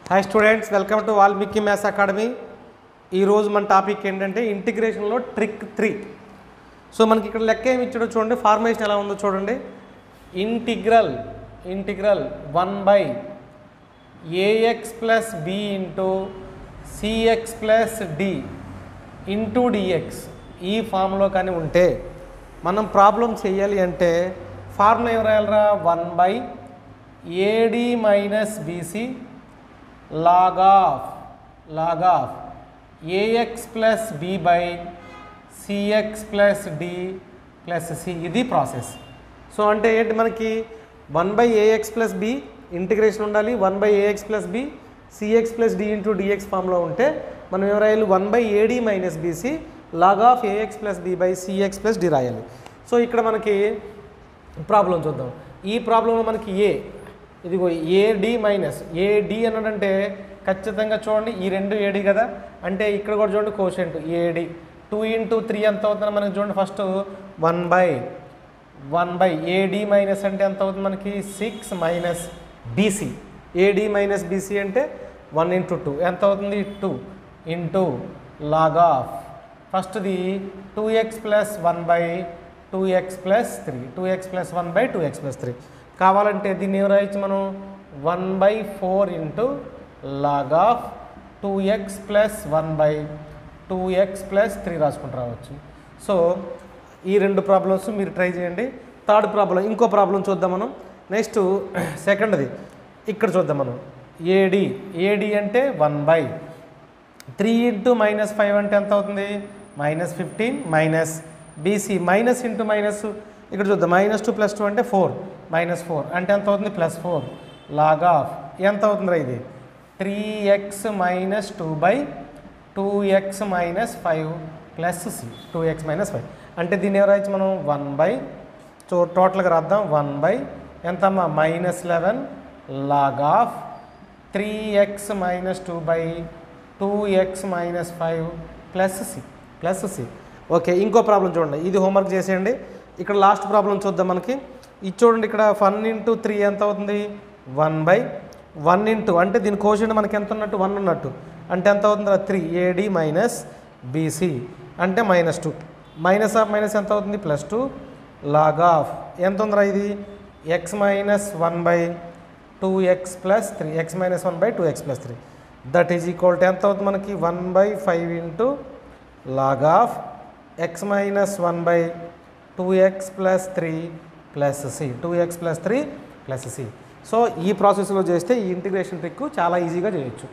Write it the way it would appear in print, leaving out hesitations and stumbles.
Hi students, welcome to Valmiki maths academy. ఈరోజు మన topic ఏంటంటే ఇంటిగ్రేషన్లో ట్రిక్ 3. సో మనకి ఇక్కడ లెక్క ఏమి ఇచ్చాడో చూడండి, ఫార్మేషన్ ఎలా ఉందో చూడండి. Integral 1/ax plus b into cx plus d into dx ఈ ఫామ్లో కానీ ఉంటే మనం ప్రాబ్లం చేయాలి అంటే ఫార్ములా ఏం రాయాలరా? 1/ad minus bc log of ax plus b by cx plus d plus c. ఇది ప్రాసెస్. సో అంటే ఏంటి, మనకి 1/ax plus b ఇంటిగ్రేషన్ ఉండాలి, 1/ax plus b cx plus d into dx ఫామ్లో ఉంటే మనం ఏం రాయాలి? 1/ad minus bc log of ax plus b by cx plus d రాయాలి. సో ఇక్కడ మనకి ప్రాబ్లం చూద్దాం. ఈ ప్రాబ్లంలో మనకి ఇదిగో ఏడి మైనస్ ఏడి అన్నాడంటే ఖచ్చితంగా చూడండి ఈ రెండు ఏడి కదా, అంటే ఇక్కడ కూడా చూడండి కోషెంట్ ఏడి 2 ఇంటూ 3 ఎంత అవుతుంది మనకి చూడండి. ఫస్ట్ 1/1 ఏడి మైనస్ అంటే ఎంత అవుతుంది మనకి? 6 minus BC. AD minus BC అంటే 1 ఇంటూ 2 ఎంత అవుతుంది? 2 ఇంటూ లాగ్ ఆఫ్ ఫస్ట్ది 2x plus 1/2x plus 3 2x plus 1/2x plus 3 కావాలంటే దీన్ని ఏం రాయొచ్చు మనం? 1/4 into log of 2x plus 1/2x plus 3 రాసుకుంటూ రావచ్చు. సో ఈ రెండు ప్రాబ్లమ్స్ మీరు ట్రై చేయండి. థర్డ్ ప్రాబ్లం, ఇంకో ప్రాబ్లం చూద్దాం మనం. నెక్స్ట్ సెకండ్ది ఇక్కడ చూద్దాం మనం. ఏడి అంటే 1/3 ఇంటూ -5 అంటే ఎంత అవుతుంది? -15 minus BC minus into minus ఇక్కడ చూద్దాం. -2 + 2 అంటే 4 -4 అంటే ఎంత అవుతుంది? +4 లాగ్ ఆఫ్ ఎంత అవుతుందిరా ఇది? 3x minus 2/2x minus 5 plus c 2x minus 5 అంటే దీన్ని ఏం రాయొచ్చు మనం? 1/, టోటల్గా రాద్దాం. 1/ ఎంతమ్మా? -11 log of 3x minus 2/2x minus 5 plus c. Okay, ఇంకో ప్రాబ్లం చూడండి, ఇది హోంవర్క్ చేసేయండి. ఇక్కడ లాస్ట్ ప్రాబ్లం చూద్దాం. మనకి ఇది చూడండి, ఇక్కడ 1 ఇంటూ 3 ఎంత అవుతుంది? 1/1 ఇంటూ అంటే దీని కోషెంట్ మనకి ఎంత ఉన్నట్టు? 1 ఉన్నట్టు అంటే ఎంత అవుతుంది? 3 ad మైనస్ బీసీ అంటే -2 మైనస్ ఆఫ్ మైనస్ ఎంత అవుతుంది? +2 లాగ్ ఆఫ్ ఎంత ఉందిరా ఇది? x minus 1/2x plus 3 x minus 1/2x plus 3 that is equal to ఎంత అవుతుంది మనకి? 1/5 into log of x minus 1/2x plus 3 plus c 2x plus 3 plus c. So ఈ ప్రాసెస్లో చేస్తే ఈ ఇంటిగ్రేషన్ ట్రిక్ చాలా ఈజీగా చేయొచ్చు.